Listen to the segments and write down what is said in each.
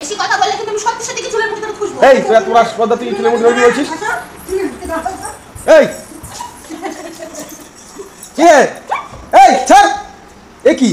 বেশি কথা বললে কিন্তু আমি সত্যি সত্যি চুলের মুঠি ধরে খুশবো। এই তুই এত রাসপদা তুই চুলের মুঠি ধরে বলছিস? এই কে? এই ছাড়। এ কি?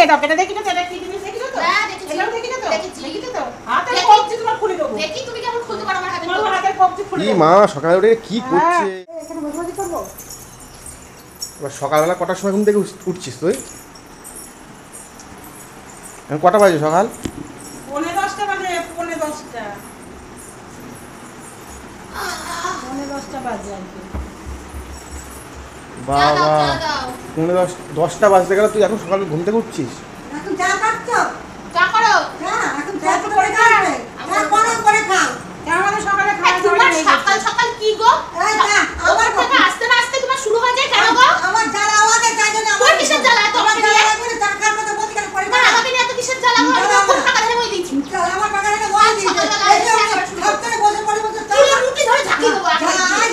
এটা কেটে দেখি তো, এটা কি জিনিস দেখি তো? হ্যাঁ দেখি। এগুলো দেখি তো? দেখি তো। হাতের কবজি তোমার খুলে দেবো। দেখি তুমি কেমন খুলতে পারো আমার হাতে। তোমার হাতের কবজি খুলে কি দেবো। মা সকালে উঠে কি করছে? এখানে বসে করব। এবার সকালবেলা কটার সময় ঘুম থেকে উঠছিস তুই? এখন কটা বাজে সকাল? 10:45 বাজে, 10:45 বাজে আর কি। বাবা 10টা বাজতে গেলে তুই এখন সকালে ঘুম থেকে উঠছিস? এখন চা খাচ্ছ? চা করো। হ্যাঁ, এখন চা তো করে খাবে। চা গরম করে খাও। আমাদের সকালে এই তোমার সকাল সকাল কি গো? এই না, আমার কথা আস্তে না আস্তে তোমার শুরু হয়ে যায় কেন গো? আমার জ্বালা আওয়াজে তাই জন্য তোর কিসের জ্বালা এত আমাকে নিয়ে? চা খাওয়ার মতো বদিকে করে না আমাকে নিয়ে এত কিসের জ্বালা গো? আমি তো খুব টাকা ধরে বই দিচ্ছি। আমার বাগানে বই দিয়েছে। এই যে সব করে বসে পড়ে বসে চা চুলের মুঠি ধরে ঝাঁকি দেবো এখন।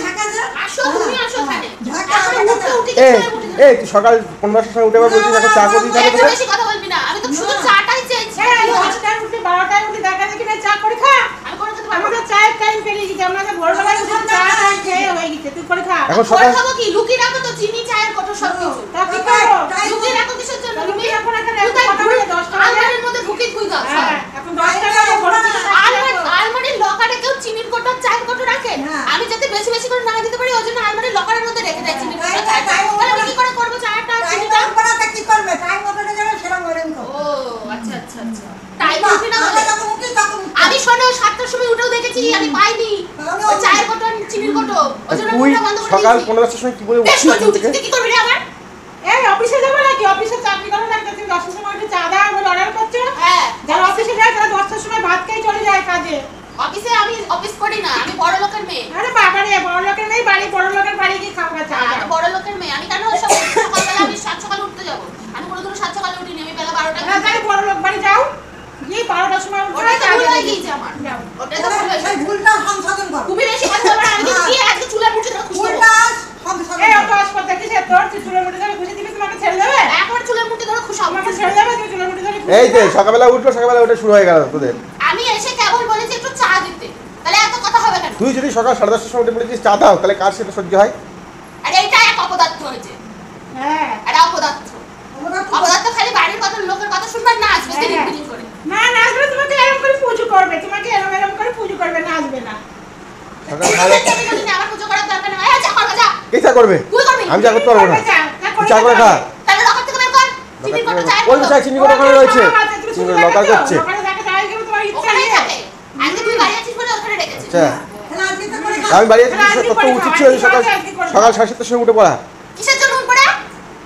ঢাকা দে। আসো তুমি আসো এখানে। ঢাকা এখন উঠে উঠে এই চুলের মুঠি ধরে। এই তুই সকাল 15টার সময় উঠে আবার বলছিস এখন চা করবি যাবে একটু তোকে? বেশি কথা বলবি না। আমি তো শুধু চাটাই চেয়েছি। 10টায় উঠে 12টায় উঠে দেখা দেখি না চা করে খা। আমি করে খেতে পারবো না। আমাদের চায়ের টাইম পেরিয়ে গেছে, আমরা ভোরবেলায় উঠে চা খেয়ে হয়ে গেছে, তুই করে খা। এখন আর সকাল খাবো কি? লুকিয়ে রাখো তো চিনি চায়ের কত সব কিছু। তা কি করবো? লুকিয়ে রাখো কিসের জন্য? লুকিয়ে রাখো না কেন? কোথায় কথা বলে 10টা বাজে। আলমারির মধ্যে ঢুকিয়ে থুই দাও সব। হ্যাঁ, এখন 10টা বাজে, ভোরে উঠে চা খেয়ে তো। আলমারির লকারে কেউ চিনির কোটো চায়ের কোটো রাখে? হ্যাঁ। আমি যাতে বেশি বেশি করে না দিতে পারি ওই জন্য আলমারির লকারের মধ্যে রেখে দেয় চিনির কোটো চায়ের। তাহলে আমি কি করে করবো চাটা চিনিটা? টাইম করাতে কি করবে? টাইম মতো যাবে সেরকম করেন তো। ও আচ্ছা আচ্ছা আচ্ছা। টাইম উঠি না বলে। যখন উঠি তখন উঠি। আমি শোনো 7টার সময় উঠেও দেখেছি আমি পাইনি ওই চায়ের কোটো আর চিনির কোটো। ওই জন্য তুই মুখটা বন্ধ করে সকাল দিয়েছি। 15টার সময় কি বলে বেশ উঠছিস করছি, ঘুম উঠে থেকে? উঠে কি করবি রে আমার? এই অফিসে যাবো নাকি? অফিসে চাকরি করো না, তুমি 10টার সময় উঠে চা দাও বলে অর্ডার করছো। হ্যাঁ যারা অফিসে যায় তারা 10টার সময় ভাত খেয়ে চলে যায় কাজে। অফিসে আমি অফিস করি না, আমি বড় লোকের মেয়ে। আরে বাবা রে, বড় লোকের মেয়ে বাড়ি, বড় লোকের বাড়ি কি খাওয়া চা আমি দাও। বড় লোকের মেয়ে। আমি কেন ওই সব সকালবেলা আমি 7 সকালে উঠতে যাবো? আমি কোনোদিন 7 সকালে উঠিনি, আমি বেলা 12টা হ্যাঁ, তাহলে বড় লোক বাড়ি যাও, গিয়ে 12টার সময় উঠে ওটাই তো চা ভুল দিয়ে হয়ে দিও। গিয়েছে আমার। যাও। ওটাই তো ভুল হয়ে সেই গেছে। ভুলটা সংশোধন করো। তুমি বেশি কথা বলবে না, আমি কিন্তু গিয়ে আজকে চুলের মুঠি ধরে খুশবো। ভুলটা সংশোধন এই করো। অত আসপদ দেখিস তোর, তুই চুলের মুঠি ধরে খুশি দিবি, তোমাকে ছেড়ে দেবে? একবার চুলের মুঠি ধরে খুশাবো। আমাকে ছেড়ে দেবে? তুমি চুলের মুঠি ধরে খুশি এই যে দিবে? সকালবেলা উঠলো, সকালবেলা উঠে শুরু হয়ে গেল তোদের। আমি এসে কেবল বলেছি একটু চা দিতে, তাহলে এত কথা হবে কেন? তুই যদি সকাল 10:30টার সময় উঠে বলেছিস চা দাও, তাহলে কার সেটা সহ্য হয়? আর এইটা এক অপদার্থ হয়েছে। হ্যাঁ। এটা অপদার্থ। অপদার্থ খালি বাড়ির কথা লোকের কথা শুনবে আর নাচবে দিন দিন করে। না, নাচবে না, তোমাকে এরকম করে পুজো করবে, তোমাকে এরকম করে পুজো করবে, নাচবে না। সকাল ভালো আমি জানি না, আমার পুজো করার দরকার নেই। এই চা কর যা। কে চা করবে? তুই করবি? আমি চা করতে পারবো না। তুই চা করে খা। তাহলে লকার থেকে বের কর। চিনির কোটো চায়ের ওই কোটো। চা চিনি করে ওখানে রয়েছে। চিনি লকার করছে। ওখানেই থাকে। আজকে তুই বাড়ি আছিস বলে ওখানে রেখেছিস। আচ্ছা তাহলে আজকে তো করে খাও। আমি বাড়ি আছি, তোর তো উচিত ছিল যে সকাল 7:30টার সময় উঠে পড়া। কিসের জন্য উঠবো রে?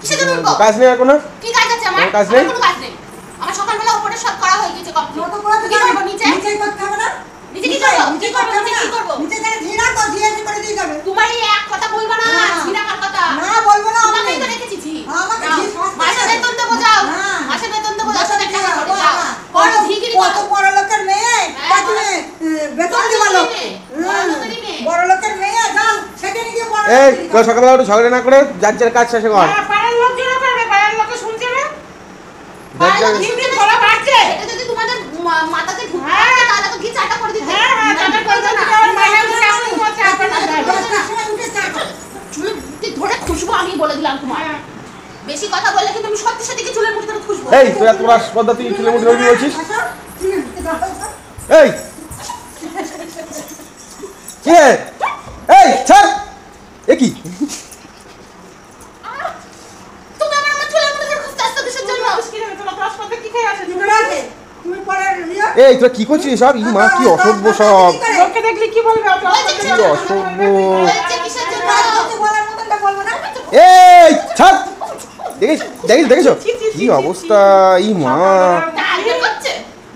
কিসের জন্য উঠবো? কাজ নেই আর কোনো? কি কাজ আছে আমার? কোনো কাজ নেই? আমার কোনো কাজ নেই। আমার সকালবেলা উপরে সব করা হয়ে গেছে কমপ্লিট। যত করে তো কি করবো নিচে? নিচেই করতে হবে না? নিচে কি করবো? কি করবো? করতে হবে নিচে না? কি করবো? নিচে তাহলে ঘিরা তো ঘিরে করে দিয়ে যাবে। তোমার এই এক কথা বলবো না, না। ছিড়া কার কথা। না বলবো না আমি। তোমাকেই তো রেখেছি ঝি। আমাকে নাও, ঝি সস্তা মাসে করে। বেতন দেবো যাও। হ্যাঁ। মাসে বেতন দেবো 10,000 টাকা করে বাবা, যাও। বড় ঝিগিরি কত করো। বড় লোকের মেয়ে, তা তুমি বেতন দিবা লোক। বড় লোকেরই মেয়ে। বড় লোকের মেয়ে যাও সেখানে গিয়ে বড় এই লোকের তোর সকালবেলা উঠে ঝগড়া না করে যার যার কাজ শেষে কর। পাড়ার লোকজনও করবে, পাড়ার লোকে শুনছে না? বাড়ির লোক দিন শুনছে দিন না? বলা বাড়ছে। এটা যদি তোমাদের মাথাতে ঢুকে হ্যাঁ। থাকে, তাহলে তো ঘি চাটা করে দিতে। হ্যাঁ, হ্যাঁ, চাটা করে দাও না। আমার মায়ের উপরে এমন তোমার চা করে দিতে হবে। 10টার সময় উঠে চা খাও। চুলের মুঠি ধরে খুশবো, আমি বলে দিলাম তোমার। হ্যাঁ। বেশি কথা বললে কিন্তু আমি সত্যি সত্যি চুলের মুঠি ধরে খুশবো। এই তুই এত রাসপদা তুই চুলের মুঠি ধরে বলছিস? আসো, তুমি উঠে দাও। এই কে? এই ছাড়। এ কি? তুমি আমার চুলের মুঠি ধরে খুঁজতে আসছো কিসের জন্য? তোমার তো আসপদ কি খেয়ে আসে? তুমি রাখে, তুমি পরে নিও। এই তোরা কি করছিস সব? ই মা কি অসভ্য সব। লোককে দেখলে কি বলবে? অত ওই যে আসপদ কিসের কি জন্য? অসভ্য। বলছে কিসের জন্য? রাজনীতি বলার মতনটা বলবো না। এই ছাড়। দেখেছো কি অবস্থা? ই মা দাঁত বের করছে।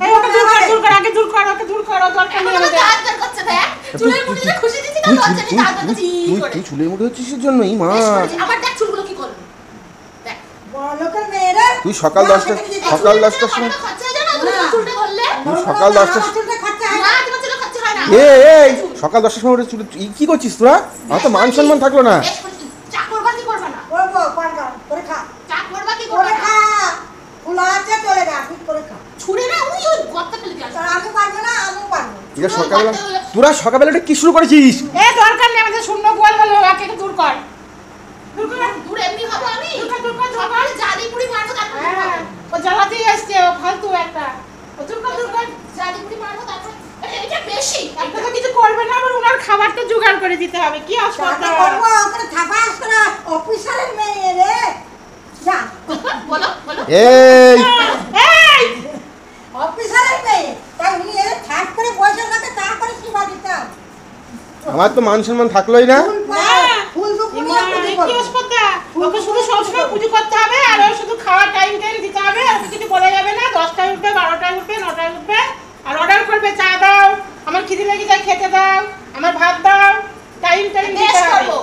এই ওকে দূর কর, আগে দূর কর, ওকে দূর কর, দরকার এখন নেই আমার ওদের। দাঁত বের করছে দেখ। চুলের মুঠি ধরে খুশি দিচ্ছি না, লজ্জা নেই, দাঁত বের করছে ই করে। তুই চুলের মুঠি হচ্ছিস এর জন্য? ই মা বেশ করেছি। আমার দেখ চুলগুলো কি করলো। দেখ। বড় লোকের মেয়েরা তুই সকাল 10টার সময় খরচা হয়ে যায় না, তুমি চুলটা ধরলে? তুই সকাল 10টার চুলটা খরচা হয় না, না। তোমার চুলে খরচা হয় না। এই সকাল 10টার সময় উঠে চুলে কি করছিস তোরা? আমার তো মান সম্মান থাকলো না। বেশ করেছি। চা করবা কি করবা না? করবো, করবো, করে খা। চা করবা কি করবা করে না? খা। খোলা আছে চলে যা, তুই করে খা। ছুরি না এটা সকালবেলা তোরা সকালবেলা এটা কি শুরু করেছিস? এ দরকার নেই আমাদের শূন্য গোল হলো ওকে একটু দূর কর। দূর কর। দূর এমনি হবো আমি দূর কর। সকালে জালি পুরি মারবো তারপর হ্যাঁ, ও জ্বালাতেই আসছে, ও ফালতু একটা। ও দূর কর। জালি পুরি মারবো তারপর এটা বেশি একটা তো কিছু করবে না, আবার ওনার খাবারটা জোগাড় করে দিতে হবে। কি অসুবিধা? টাকা করবো ওখানে থাকা আসতো না অফিসারের মেয়ে রে যা বলো এই এই অফিসারের মেয়ে তাই উনি এর ঠাট করে বসে থাকে তারপরে সীমা দিতাম আমার তো মান সম্মান থাকলোই না। ফুল তো ইমা, এই কি অসুবিধা? ওকে শুধু সবসময় পুজো করতে হবে আর ও শুধু খাওয়ার টাইম দিতে হবে। ওকে কিছু বলা যাবে না। 10টায় উঠবে, 12টায় উঠবে, 9টায় উঠবে আর অর্ডার করবে, চা দাও, আমার খিদে লেগে যায় খেতে দাও, আমার ভাত দাও, টাইম দিতে হবে।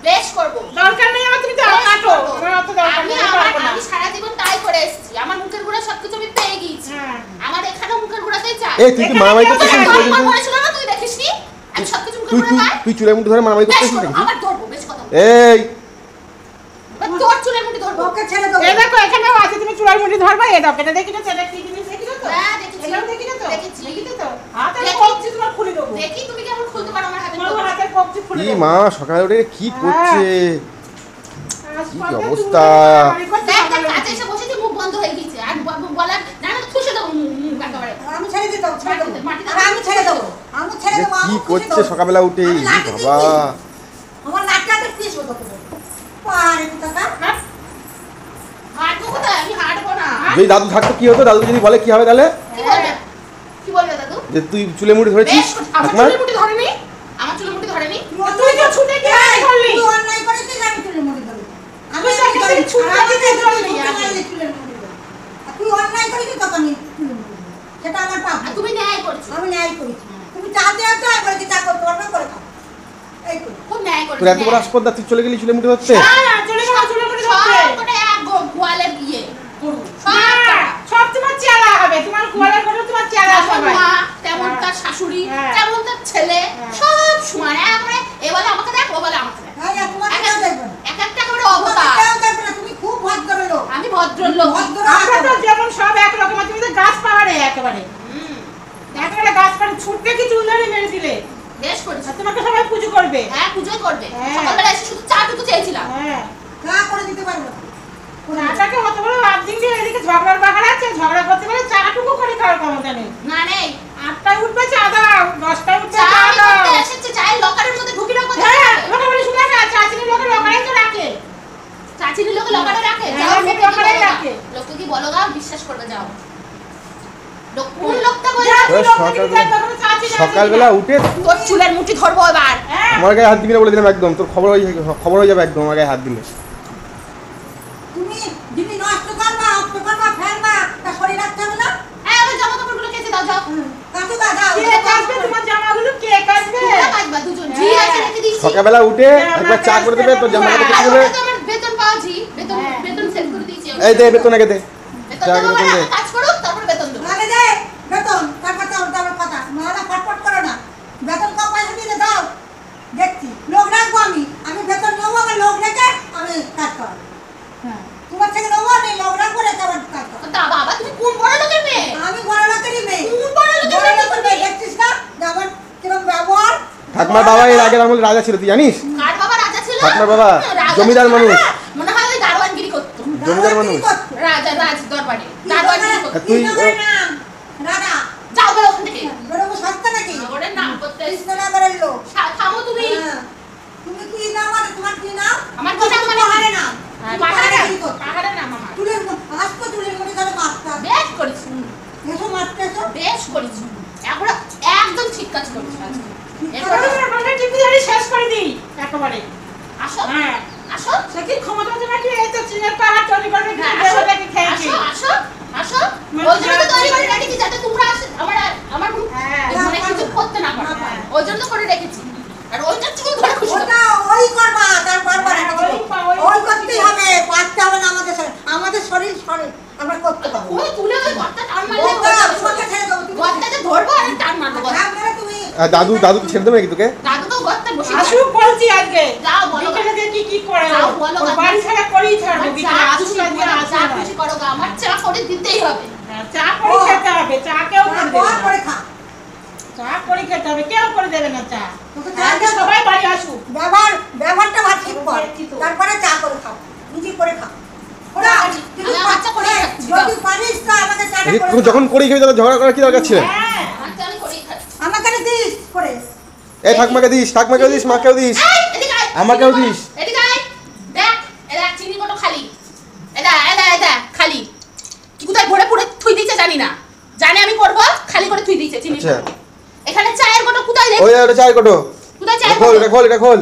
বেশ করবো দরকার নেই আমার, তুমি তো কাটো, আমার অত দরকার নেই, আমি পারবো না। আমি সারা জীবন তাই করে এসেছি। আমার মুখের গুঁড়া সবকিছু আমি পেয়ে গিয়েছি। হ্যাঁ। আমার এখানে মুখের গুঁড়াতেই চাই। এই তুই কি মারামারি করছিস? এখানে নাকি? আমার করেছিল না, তুই দেখিসনি? আমি সবকিছু মুখের তুই গুঁড়া তুই পাই। তুই চুলের মুঠি ধরে মারামারি বেশ করছিস করবো, নাকি? আবার ধরবো, বেশ কথা বল। এই তোর চুলের মুঠি ধরবো। ওকে ছেড়ে দেবো এই দেখো এখানেও আছে, তুমি চুলার মুঠি ধরবা। এই দেখো, এটা দেখিছো? এটা কি জিনিস দেখিছো তো? হ্যাঁ, দেখেছি। এটাও দেখিছো তো? দেখেছি। দেখিছো তো? হাতে দেখি। কবজি তোমার খুলে দেবো। দেখি তুমি কেমন খুলতে পারো আমার হাতে। তোমার হাতের কবজি খুলে কি দেবো। মা সকালে উঠে কি করছে? আজকাল তো অবস্থা? তুমি করতে দেখ, পারবে না। কাজে এসে বসেছি, মুখ বন্ধ হয়ে গেছে। আর বলার না, আমি ঠুসে দেবো মুখ একেবারে। আমি ছেড়ে দিতাম ছেড়ে দেবো মাটিতে আর আমি ছেড়ে দেবো এটা কি করছে সকালবেলা উঠে? আমি লাঠি বাবা দিচ্ছি। আমার নাকটাতে পিস হতো পাহাড়ে টাকা হ্যাঁ? হাঁটবো কোথায়? আমি হাঁটবো না। যদি দাদু থাকতো কি হতো? দাদু যদি বলে কি হবে তাহলে? কি বলবে? কি বলবে দাদু? যে তুই চুলে মুঠি ধরেছিস? বেশ, আমার ঠাকুমা? চুলের মুঠি ধরেনি? আমার চুলের মুঠি ধরেনি? তুই তো ছুটে গিয়ে আয় করলি। তুই অন্যায় করেছিস আমি তুলে মুড়ি দেবো আমি তুই তাকে আমি ছুটে আমি দিতে তুলে ধরলি আগে। তুলে মুড়ি দেবো আর তুই অন্যায় করেছিস তখন আমি তুলে মুড়ি দেবো সেটা আমার পাপ আর তুমি ন্যায় করছো। আমি ন্যায় করেছি তুমি চা দেওয়া তো একবার কি চা করতে পারবে করে খাও এই তো খুব ন্যায় করছো। তোর এত বড় আসপর্দা, তুই চলে গেলি চুলে মুঠি ধরতে? না, না, চলে যাও, চুলের মুঠি ধরতে। সবকটা এক গোয়ালের ইয়ে গরু। না, সব তোমার চেলা হবে। তোমার গোয়ালের গরু তোমার চেলা যেমন সবাই। মা, তেমন হ্যাঁ। তার শাশুড়ি, হ্যাঁ। তেমন তার ছেলে, হ্যাঁ। সব সমান। একবারে এ বলে আমাকে দেখ, ও বলে আমাকে দেখ। হ্যাঁ তোমাকে কেউ দেখবে না এক একটা করে তোমাকে অবতার। কেউ দেখবে না তুমি খুব ভদ্র লোক আমি ভদ্রলোক। ভদ্র আমরা তো যেমন সব একরকম, তুমি তো গাছ পাহাড়ে একেবারে। হুম, একেবারে গাছ পাহাড়ে ছুটতে কি চুল ধরে মেরে দিলে। বেশ করেছো। আর তোমাকে সবাই পুজো করবে। হ্যাঁ, পুজো করবে। হ্যাঁ। সকালবেলা এসে শুধু চাটুকু চেয়েছিলাম। হ্যাঁ। চা করে দিতে পারবে না চাটাকে হতে বড় আর্জিং দিয়ে এদিকে ঝগড়ার বাহার আছে, ঝগড়া করতে পারে, চাটুকু করে খাওয়ার ক্ষমতা নেই। না নেই। 8টায় উঠবে চা দাও, 10টায় উঠবে চা চা আমি দাও। করতে এসেছি, চায়ের লকারের মধ্যে ঢুকি রাখবো। হ্যাঁ, লোকে বলে শুনে না, চাচিনি লোকে লকারে তো রাখে। চাচিনি লোকে লকারে রাখে। হ্যাঁ, যাও, লোকে লোককে কি লকারেই বলো গা? রাখে। লোককে কি বলো গা? বিশ্বাস করবে, যাও। কোন লোকটা বলে? যা, তুই ওই লোককে নিয়ে যা, তখন চাচি না সকালবেলা উঠে তোর চুলের মুঠি ধরবো এবার। হ্যাঁ। আমার গায়ে হাত দিবি না বলে দিলাম একদম। তোর খবর হয়ে যাবে একদম আমার গায়ে হাত দিলে। তুমি যদি নষ্ট করবা ফেলবা তা শরীর রাখতে হবে না হ্যাঁ, আমার জামা কাপড়গুলো কেচে দাও, যাও। কাটু গা দাও কে কাটবে তোমার জামাগুলো? কে কাটবে? তোমরা কাচবা দুজন। ঝি হ্যাঁ। আছে রেখে দিয়েছি। সকালবেলা উঠে একবার চা করে দেবে, তোর জামা কাপড় আর কেচে দেবে। ওটা তো আমার বেতন পাওয়া ঝি। হ্যাঁ। বেতন সেট করে দিয়েছি। এই দে বেতন আগে দে। বেতন চা দেবো করে মানে দে। কাজ করুক, তারপরে বেতন দেবো। আগে দে বেতন তারপর তারপর কথা নাহলে ফটফট করো না বেতন কম পয়সা দিলে দাও দেখছি লোক রাখবো আমি বেতন নেবো আবার লোক রেখে আমি কাজ করো হ্যাঁ। তোমার থেকে নেবো আমি লোক রাখবো রেখে আবার কাজ করো তা বাবা, তুমি কোন বড় লোকের মেয়ে? আমি বড় লোকেরই মেয়ে কোন বড় লোকের বড় মেয়ে লোকের মেয়ে দেখছিস না যে আমার কিরকম ব্যবহার ঠাকুমার বাবা এর আগের আমলে রাজা ছিল, তুই জানিস? কার বাবা রাজা ছিল? ঠাকুমার বাবা রাজা জমিদার ছিল মানুষ। না? মনে হয় ওই দারোয়ানগিরি করতো। জমিদার মানুষ। রাজা রাজ দরবারে দারোয়ানগিরি করতো। তুই- রাজা যাও বেরো ওখান থেকে। বেরোবো সস্তা নাকি ওটার নাম করতে কৃষ্ণনগরের লোক থামো তুমি। হ্যাঁ। তুমি কি নাম মানে তোমার কি নাম আমার কি নাম মানে? পাহাড়ে নাম হ্যাঁ, তুমি পাহাড়ে পাহাড়ে নাম। কি করছো? পাহাড়ে নাম আমার। চুলের আসতো চুলের মধ্যে ধরে মারতে হবে বেশ করেছি। এসো মারতে এসো বেশ করেছি। এখন একদম ঠিক কাজ করেছি আজকে। এরপর এরপরে আমরা টিভি ধরে শেষ করে দিই একেবারে। আসো, হ্যাঁ। আসো। সে কি ক্ষমতা আছে নাকি? এই তো চীনের পাহাড় তৈরি করবে, হ্যাঁ, কিন্তু দেবতাকে খেয়েছি। আসো, আসো, আসো। মানে ওই জন্য তো যা- তৈরি করে রেখেছি, যাতে তোমরা আমার হ্যাঁ। মানে কিছু করতে না পারো। হ্যাঁ। ওই জন্য তো করে রেখেছি। আর ওইটা চুল ধরে খুশি ওটা ওই করবা তার বারবার হ্যাঁ, ওই ওই করতেই হবে পারতে হবে না আমাদের শরীর আমরা করতে পারবো ওই তুলে ওই গর্তা টান মারলে ওটা তোমাকে ছেড়ে দেবো তুমি গর্তাতে ধরবো আর টান মারবো গর্তা। রাগ মেরে তুমি দাদু কি ছেড়ে দেবে নাকি তোকে? দাদু তো গর্তে বসে আসুক বলছি আজকে। যাও, বলো। বিকেলে দেখি কি করে ও। যাও, বলো। ওর বাড়ি ছাড়া করেই ছাড়বো আমার বিকেলে। চা আসুক খুশি আজকে, করো, আসুক চা না। খুশি করো গো, আমার চা করে দিতেই হবে। হ্যাঁ, চা করে খেতে হবে, চা কেউ করে দেবে বর না। করে খা চা করে খেতে হবে, কেউ করে দেবে না চা। তোকে চা আজকে দেবো। সবাই বাড়ি আসুক। ব্যবহারটা ভাত ঠিক কর, তারপরে চা করে খাও, নিজে করে খাও। ওরা যদি আমি বাচ্চা করে খাচ্ছি, যদি পারিস তো আমাকে চাটা এই করে তুমি খাও। যখন করেই খেয়ে তাহলে ঝগড়া করার কি দরকার ছিল? হ্যাঁ, আজকে আমি করেই খাচ্ছি। আমাকে দিস করে। এই ঠাকমাকে দিস, ঠাকমাকেও দিস, মাকেও দিস। এই, এদিকে আয়। আমাকেও চিনি দিস। কত? এদিকে আয়। দেখ, এরা চিনি কত খালি। এদা খালি। কি কোথায় ভরে পুরে থুই দিয়েছে জানি না। জানে আমি করব, খালি করে থুই দিয়েছে চিনি। আচ্ছা। এখানে চায়ের কত কোথায় রে? ওই ওটা চায়ের কোটো। কোথায় এটা চায়ের খোল, কটো? এটা খোল, এটা খোল।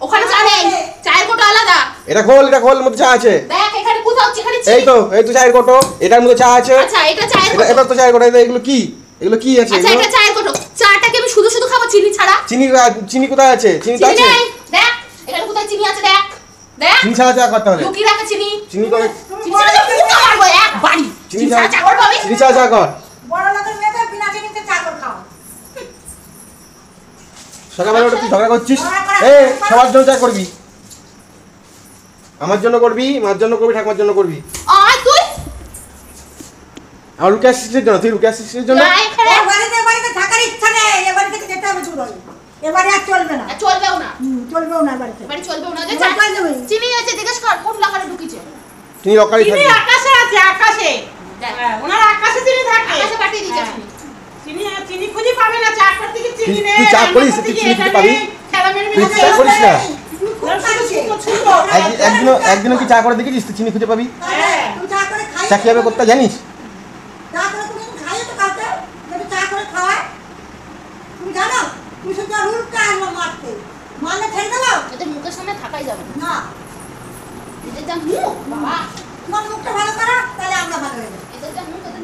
ওখানে চা নেই। চায়ের কটো আলাদা। এটা খোল, এটা খোল, মধ্যে চা আছে। দেখ এখানে কোথাও এখানে এই তো চায়ের কোটো, এটার মধ্যে চা আছে। আচ্ছা এটা চায়ের এটা কটো। এটা তো চায়ের কোটো, এগুলো কি? এগুলো কি আছে? আচ্ছা এগুলো? এটা চায়ের কটো। চাটাকে আমি শুধু শুধু খাবো চিনি ছাড়া। চিনি কোথায় আছে? চিনি তো চিনি আছে। নেই। দেখ এখানে কোথায় চিনি আছে দেখ। দেখ চিনি ছাড়া চা করতে হবে। লুকিয়ে রাখা চিনি। চিনি করে চিনি ছাড়া তো মুখে মারবো এক বাড়ি। চিনি ছাড়া চা করবো আমি। চিনি ছাড়া চা কর। বড় লোকের মেয়েদের বিনা চিনিতে চা করে খাও। সকালবেলা উঠে তুই ঝগড়া করছিস? সবার জন্য চা করবি। আমার জন্য করবি, মার জন্য করবি, ঠাকুমার জন্য করবি। আয় তুই। আমার রুকে আসিসের জন্য, তুই রুকে আসিসের জন্য। আয় এখানে। এ বাড়িতে থাকার ইচ্ছা নেই, এ বাড়ি থেকে যেতে হবে দূর হয়ে। এবারে আর চলবে না, চলবেও না। চলবেও না বাড়িতে। এবারে চলবেও না যে এবার কই যাবে? চিনি আছে জিজ্ঞেস কর কোন লাগারে ঢুকিছে। চিনি লকারি চিনি থাকবে। আকাশে আছে, আকাশে। দেখ হ্যাঁ, ওনার আকাশে চিনি থাকে। আকাশে পাঠিয়ে দিয়েছে হ্যাঁ। চিনি। চিনি খুঁজে পাবে না, চা করতে গিয়ে চিনি তুই- নেই, তুই চা রান্না করিস, করতে তুই গিয়ে চিনি এটা খেতে পাবি? নেই, খেলা মেরে তুই মেরে চা খেলা করিস না? তুমি খুব শুধু খাচ্ছিস। শুধু ছুঁড়ো। একদিনও কি চা করে দেখেছিস তুই চিনি খুঁজে পাবি? হ্যাঁ। তুমি চা করে খাই। চা কিভাবে করতে জানিস? চা করে তুমি খাইয়ে তো কাউকে, যদি চা করে খাওয়ায়। তুমি জানো, তুমি শুধু আর উল্টা আসবো মারতে। মারলে ছেড়ে দেবো? এদের মুখের সামনে থাকাই যাবে না। না, এদের যা মুখ বাবা, তোমার মুখটা ভালো করো, তাহলে আমরা ভালো হয়ে যাবো। এদের যা মুখ এদের